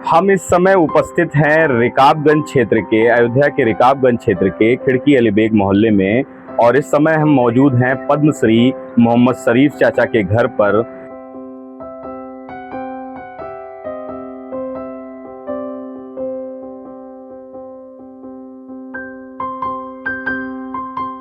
हम इस समय उपस्थित हैं रिकाबगंज क्षेत्र के, अयोध्या के रिकाबगंज क्षेत्र के खिड़की अली बेग मोहल्ले में। और इस समय हम मौजूद हैं पद्मश्री मोहम्मद शरीफ चाचा के घर पर।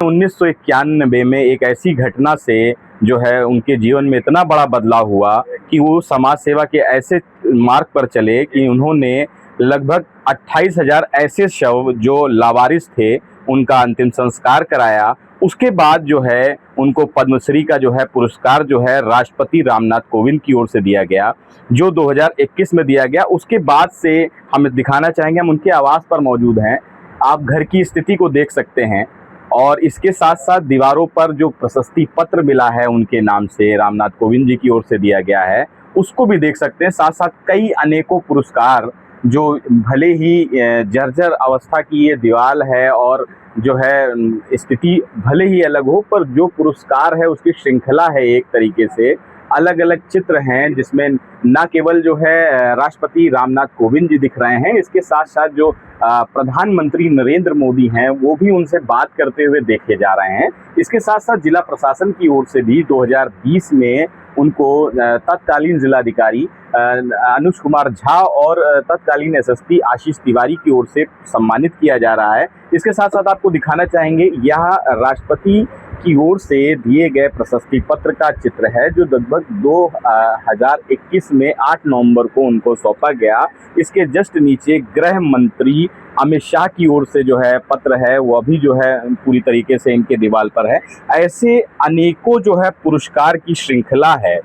1991 में एक ऐसी घटना से जो है उनके जीवन में इतना बड़ा बदलाव हुआ कि वो समाज सेवा के ऐसे मार्ग पर चले कि उन्होंने लगभग 28,000 ऐसे शव जो लावारिस थे उनका अंतिम संस्कार कराया। उसके बाद जो है उनको पद्मश्री का जो है पुरस्कार जो है राष्ट्रपति रामनाथ कोविंद की ओर से दिया गया, जो 2021 में दिया गया। उसके बाद से हम दिखाना चाहेंगे, हम उनके आवास पर मौजूद हैं। आप घर की स्थिति को देख सकते हैं और इसके साथ साथ दीवारों पर जो प्रशस्ति पत्र मिला है उनके नाम से, रामनाथ कोविंद जी की ओर से दिया गया है, उसको भी देख सकते हैं। साथ साथ कई अनेकों पुरस्कार, जो भले ही जर्जर अवस्था की ये दीवार है और जो है स्थिति भले ही अलग हो, पर जो पुरस्कार है उसकी श्रृंखला है। एक तरीके से अलग अलग चित्र हैं जिसमें न केवल जो है राष्ट्रपति रामनाथ कोविंद जी दिख रहे हैं, इसके साथ साथ जो प्रधानमंत्री नरेंद्र मोदी हैं वो भी उनसे बात करते हुए देखे जा रहे हैं। इसके साथ साथ जिला प्रशासन की ओर से भी 2020 में उनको तत्कालीन जिलाधिकारी अनुज कुमार झा और तत्कालीन एसएसपी आशीष तिवारी की ओर से सम्मानित किया जा रहा है। इसके साथ साथ आपको दिखाना चाहेंगे, यह राष्ट्रपति की ओर से दिए गए प्रशस्ति पत्र का चित्र है जो लगभग 2021 में 8 नवंबर को उनको सौंपा गया। इसके जस्ट नीचे गृह मंत्री अमित शाह की ओर से जो है पत्र है, वो अभी जो है पूरी तरीके से इनके दीवार पर है। ऐसे अनेकों जो है पुरस्कार की श्रृंखला है,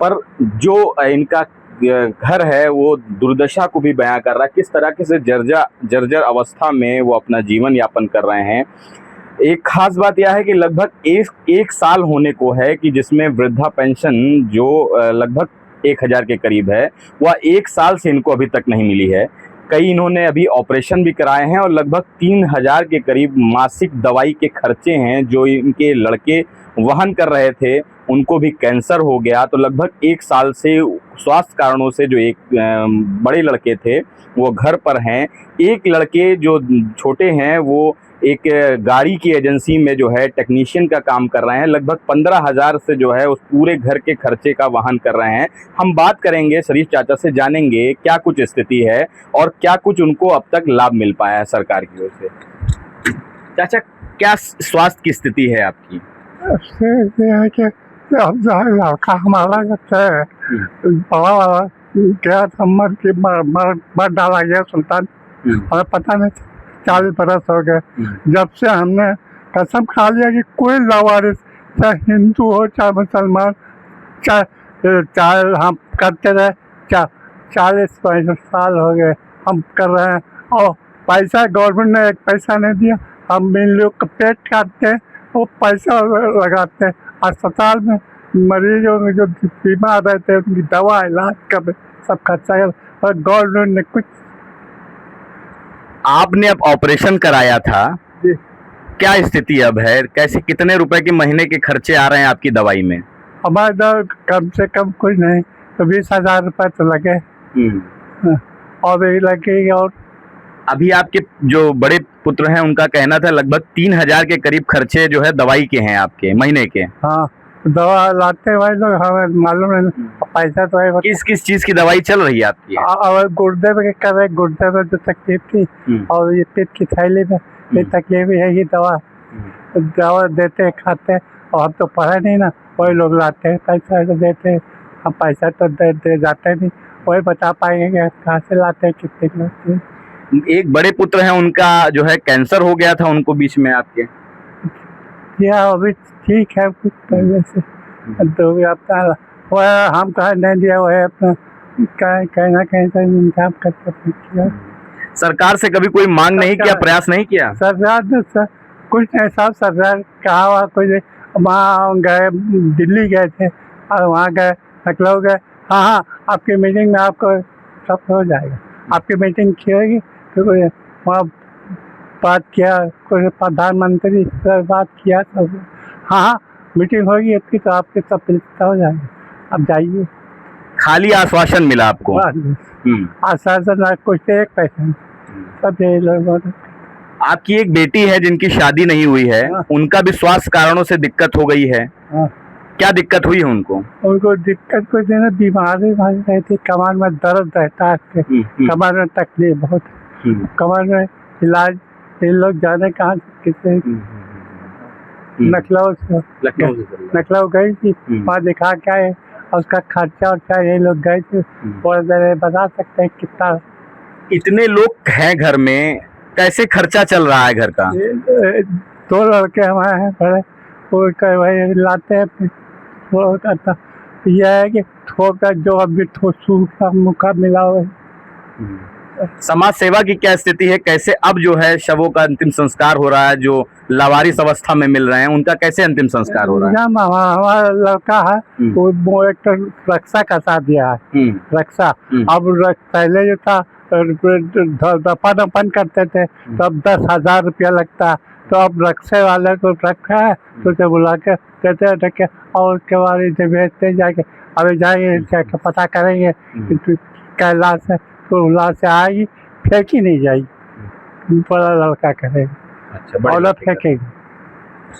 पर जो इनका घर है वो दुर्दशा को भी बयां कर रहा है, किस तरह से जर्जर अवस्था में वो अपना जीवन यापन कर रहे हैं। एक खास बात यह है कि लगभग एक साल होने को है कि जिसमें वृद्धा पेंशन जो लगभग 1,000 के करीब है, वह 1 साल से इनको अभी तक नहीं मिली है। कई इन्होंने अभी ऑपरेशन भी कराए हैं और लगभग 3,000 के करीब मासिक दवाई के खर्चे हैं जो इनके लड़के वहन कर रहे थे। उनको भी कैंसर हो गया, तो लगभग 1 साल से स्वास्थ्य कारणों से जो एक बड़े लड़के थे वो घर पर हैं। एक लड़के जो छोटे हैं वो एक गाड़ी की एजेंसी में जो है टेक्नीशियन का काम कर रहे हैं। लगभग 15,000 से जो है उस पूरे घर के खर्चे का वहन कर रहे हैं। हम बात करेंगे शरीफ चाचा से, जानेंगे क्या कुछ स्थिति है और क्या कुछ उनको अब तक लाभ मिल पाया है सरकार की ओर से। चाचा, क्या स्वास्थ्य की स्थिति है आपकी? है कि लड़का हमारा है बड़ा वाला गया नंबर की मर डाला गया सुल्तान, हमें पता नहीं, 40 बरस हो गए जब से हमने कसम खा लिया कि कोई लावारिस, चाहे हिंदू हो चाहे मुसलमान, चाहे हम करते रहे। 40 साल हो गए हम कर रहे हैं और पैसा गवर्नमेंट ने एक पैसा नहीं दिया। हम इन लोग का पेट काटते हैं, वो पैसा लगाते हैं अस्पताल में। मरीजों में जो बीमार रहते हैं उनकी दवा इलाज का सब खर्चा है, और गवर्नमेंट ने कुछ। आपने अब ऑपरेशन कराया था, क्या स्थिति अब है? कैसे, कितने रुपए के महीने के खर्चे आ रहे हैं आपकी दवाई में? हमारे दर कम से कम कुछ नहीं तो 20,000 रुपये तो लगे और भी लगेगी। और अभी आपके जो बड़े पुत्र हैं उनका कहना था लगभग 3,000 के करीब खर्चे जो है दवाई के हैं आपके महीने के। हाँ, दवा लाते भाई लोग, हमें मालूम है पैसा तो है। किस किस चीज की दवाई चल रही है आपकी? और गुर्दे में कर रहे, गुर्दे में जो तकलीफ थी और ये पेट की थैली में ये तकलीफ है, ये दवा देते हैं, खाते हैं। और हम तो पढ़े नहीं ना, वही लोग लाते हैं पैसा तो देते हैं, हम पैसा तो दे जाते नहीं। वही बता पाएंगे कि कहाँ से लाते हैं, कितने लाते हैं। एक बड़े पुत्र हैं, उनका जो है कैंसर हो गया था उनको बीच में आपके? या अभी ठीक है, कुछ पहले से तो भी आपका वह हम कहा नहीं दिया, वह अपना कहना कहीं से इंतजाम करते किया। सरकार से कभी कोई मांग नहीं किया, प्रयास नहीं किया? सरकार ने कुछ नहीं, सब सरकार कहा हुआ कुछ। वहाँ गए, दिल्ली गए थे और वहाँ गए, लखनऊ गए। हाँ, आपकी मीटिंग में आपको सब हो जाएगा। आपकी मीटिंग की होगी क्योंकि वहाँ बात किया, कोई प्रधानमंत्री से बात किया सब। हाँ, मीटिंग होगी आपकी तो आपके सब हो जाएगा। आप जाइए। खाली आश्वासन मिला आपको। आश्वासन कुछ एक पैसा सब ये लोगों ने। आपकी एक बेटी है जिनकी शादी नहीं हुई है, हाँ। उनका भी स्वास्थ्य कारणों से दिक्कत हो गई है। हाँ। क्या दिक्कत हुई है उनको? उनको दिक्कत कुछ नहीं, बीमारी भारी रहती, कमर में दर्द रहता है, कमर में तकलीफ बहुत, कमर में इलाज ये लोग जाने कहाँ से किसे लखनऊ गई थी, वहाँ दिखा के आए, और उसका खर्चा वर्चा ये लोग गए थे, और बता सकते हैं कितना। इतने लोग हैं घर में, कैसे खर्चा चल रहा है घर का? 2 लड़के हमारे हैं बड़े, वो वही लाते हैं, वो करता यह है कि थोड़ा जो अभी सूखा मुखा मिला हुआ है। समाज सेवा की क्या स्थिति है? कैसे अब जो है शवों का अंतिम संस्कार हो रहा है, जो लावारिस अवस्था में मिल रहे हैं उनका कैसे अंतिम संस्कार हो रहा है? हमारा लड़का है वो एक तो रक्षा का साथ दिया है, रक्षा। अब पहले जो था दफन करते थे, तब 10,000 रुपया लगता, तो अब रक्षे वाले को रखा है, तो उसे बुला के कहते हैं और उसके बाद इसे भेजते जाके, अभी जाएंगे जाके पता करेंगे कि कैलाश से, तो उल्लास से आएगी, फेंकी नहीं जाएगी, बड़ा लड़का करेगा। अच्छा, और फेंकेगी।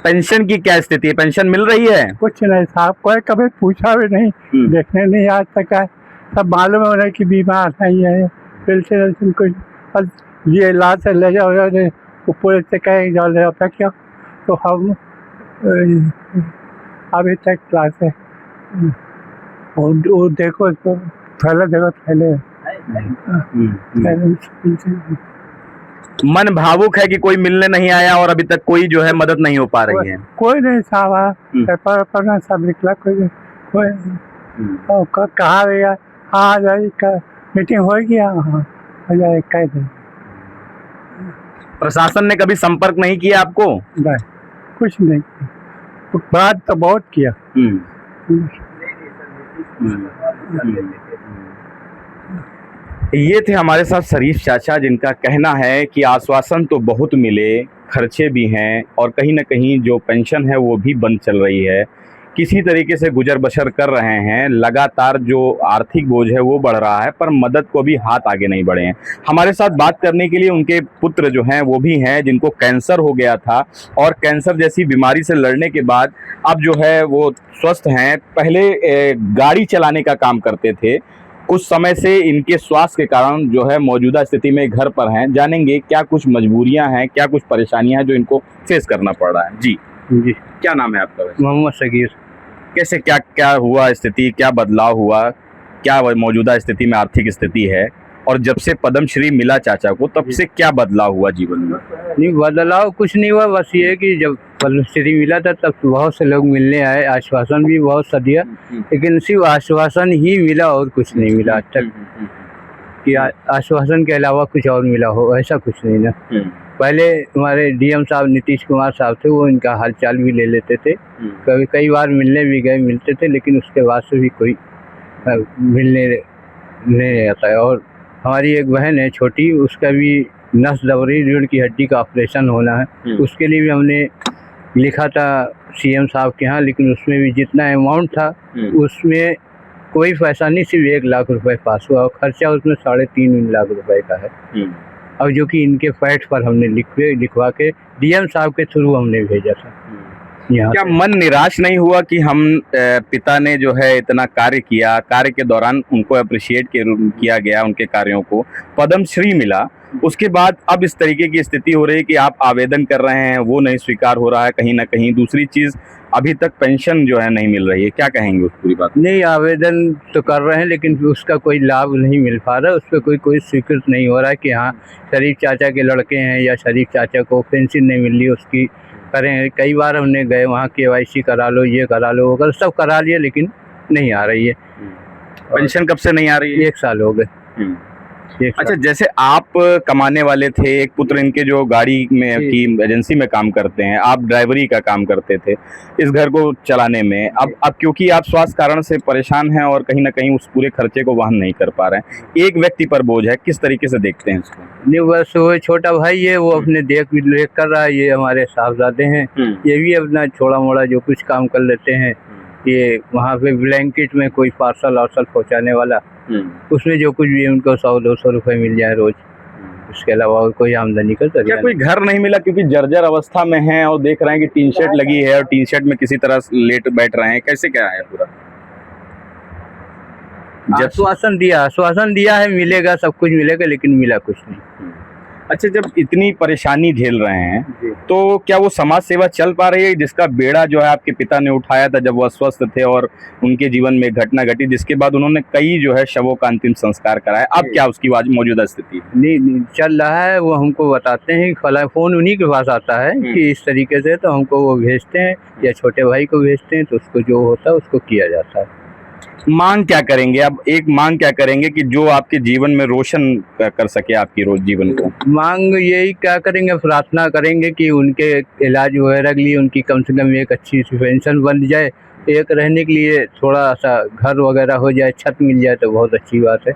पेंशन की क्या स्थिति है? पेंशन मिल रही है? कुछ नहीं साहब, कोई कभी पूछा भी नहीं, देखने नहीं आज तक आए, सब मालूम हो रहा है कि बीमार नहीं है, पेंशन कुछ ये इलाज से ले जाओ, पूरे से कहेंगे जाओ ले जाओ क्यों, तो हम अभी तक क्लास है, वो देखो थैले देखो थैले। मन भावुक है कि कोई मिलने नहीं आया और अभी तक कोई जो है मदद नहीं हो पा रही है। कोई नहीं साहब, पेपर पर सब निकला, कोई कहा भैया हाँ जाए मीटिंग होगी, हाँ हो जाए कह दें। प्रशासन ने कभी संपर्क नहीं किया आपको? नहीं, कुछ नहीं, बात तो बहुत किया। ये थे हमारे साथ शरीफ चाचा, जिनका कहना है कि आश्वासन तो बहुत मिले, खर्चे भी हैं और कहीं ना कहीं जो पेंशन है वो भी बंद चल रही है, किसी तरीके से गुजर बसर कर रहे हैं। लगातार जो आर्थिक बोझ है वो बढ़ रहा है, पर मदद को भी हाथ आगे नहीं बढ़े हैं। हमारे साथ बात करने के लिए उनके पुत्र जो हैं वो भी हैं, जिनको कैंसर हो गया था और कैंसर जैसी बीमारी से लड़ने के बाद अब जो है वो स्वस्थ हैं। पहले गाड़ी चलाने का काम करते थे, कुछ समय से इनके स्वास्थ्य के कारण जो है मौजूदा स्थिति में घर पर हैं। जानेंगे क्या कुछ मजबूरियां हैं, क्या कुछ परेशानियां हैं जो इनको फेस करना पड़ रहा है। जी जी, क्या नाम है आपका? मोहम्मद सगीर। कैसे क्या क्या हुआ स्थिति, क्या बदलाव हुआ, क्या मौजूदा स्थिति में आर्थिक स्थिति है, और जब से पद्मश्री मिला चाचा को तब से क्या बदलाव हुआ जीवन में? नहीं बदलाव कुछ नहीं हुआ, बस ये कि जब पद्मश्री मिला था तब बहुत से लोग मिलने आए, आश्वासन भी बहुत सा दिया, लेकिन सिर्फ आश्वासन ही मिला और कुछ नहीं मिला आज तक, कि आश्वासन के अलावा कुछ और मिला हो ऐसा कुछ नहीं ना। पहले हमारे डीएम साहब नीतीश कुमार साहब थे, वो इनका हालचाल भी ले लेते थे, कभी कई बार मिलने भी गए, मिलते थे, लेकिन उसके बाद से भी कोई मिलने नहीं आता है। और हमारी एक बहन है छोटी, उसका भी नस दबरी रीढ़ की हड्डी का ऑपरेशन होना है, उसके लिए भी हमने लिखा था सीएम साहब के यहाँ, लेकिन उसमें भी जितना अमाउंट था उसमें कोई पैसा नहीं, सिर्फ 1 लाख रुपए पास हुआ, और खर्चा उसमें 3.5 लाख रुपए का है। अब जो कि इनके फैट पर हमने लिखवा के डीएम साहब के थ्रू हमने भेजा था। क्या मन निराश नहीं हुआ कि हम पिता ने जो है इतना कार्य किया, कार्य के दौरान उनको अप्रिशिएट किया गया, उनके कार्यों को पद्मश्री मिला, उसके बाद अब इस तरीके की स्थिति हो रही है कि आप आवेदन कर रहे हैं वो नहीं स्वीकार हो रहा है कहीं ना कहीं, दूसरी चीज़ अभी तक पेंशन जो है नहीं मिल रही है, क्या कहेंगे उस पूरी बात? नहीं, आवेदन तो कर रहे हैं लेकिन उसका कोई लाभ नहीं मिल पा रहा है, उस पर कोई स्वीकृत नहीं हो रहा है कि हाँ शरीफ चाचा के लड़के हैं या शरीफ चाचा को पेंशन नहीं मिल रही उसकी करें। कई बार हमने गए वहाँ KYC करा लो, ये करा लो, अगर सब करा लिया, लेकिन नहीं आ रही है। पेंशन कब से नहीं आ रही है? 1 साल हो गए। अच्छा, जैसे आप कमाने वाले थे, एक पुत्र इनके जो गाड़ी में की एजेंसी में काम करते हैं, आप ड्राइवरी का काम करते थे इस घर को चलाने में, अब क्योंकि आप स्वास्थ्य कारण से परेशान हैं और कहीं ना कहीं उस पूरे खर्चे को वहन नहीं कर पा रहे हैं, एक व्यक्ति पर बोझ है, किस तरीके से देखते हैं इसको? नहीं, बस वो छोटा भाई है, वो अपने देख कर रहा है, ये हमारे साहबजादे हैं, ये भी अपना छोड़ा मोड़ा जो कुछ काम कर लेते हैं, ये वहाँ पे ब्लैंकेट में कोई पार्सल वार्सल पहुँचाने वाला, उसमें जो कुछ भी उनको 100-200 रुपये मिल जाए रोज, इसके अलावा और कोई आमदनी का क्या जरिया कोई घर नहीं मिला क्योंकि जर्जर अवस्था में है और देख रहे हैं कि टीन शेड लगी है और टीन शेड में किसी तरह लेट बैठ रहे हैं, कैसे क्या है पूरा? नहीं। आश्वासन दिया है मिलेगा, सब कुछ मिलेगा, लेकिन मिला कुछ नहीं। अच्छा, जब इतनी परेशानी झेल रहे हैं जी। तो क्या वो समाज सेवा चल पा रही है जिसका बेड़ा जो है आपके पिता ने उठाया था जब वो अस्वस्थ थे और उनके जीवन में घटना घटी जिसके बाद उन्होंने कई जो है शवों का अंतिम संस्कार कराया, अब क्या उसकी मौजूदा स्थिति? नहीं चल रहा है, वो हमको बताते हैं, फोन उन्हीं के पास आता है कि इस तरीके से, तो हमको वो भेजते हैं या छोटे भाई को भेजते हैं, तो उसको जो होता है उसको किया जाता है। मांग क्या करेंगे अब? एक मांग क्या करेंगे कि जो आपके जीवन में रोशन कर सके आपकी रोज जीवन को? मांग यही क्या करेंगे, प्रार्थना करेंगे कि उनके इलाज वगैरह के लिए उनकी कम से कम एक अच्छी सी पेंशन बन जाए, एक रहने के लिए थोड़ा सा घर वगैरह हो जाए, छत मिल जाए तो बहुत अच्छी बात है।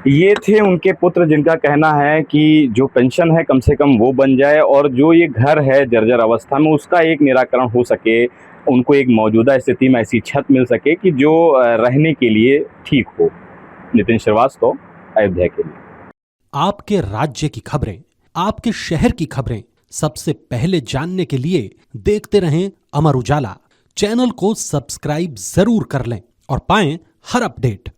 ये थे उनके पुत्र जिनका कहना है कि जो पेंशन है कम से कम वो बन जाए और जो ये घर है जर्जर अवस्था में उसका एक निराकरण हो सके, उनको एक मौजूदा स्थिति में ऐसी छत मिल सके कि जो रहने के लिए ठीक हो। नितिन श्रीवास्तव, अयोध्या के लिए। आपके राज्य की खबरें, आपके शहर की खबरें सबसे पहले जानने के लिए देखते रहें अमर उजाला। चैनल को सब्सक्राइब जरूर कर लें और पाएं हर अपडेट।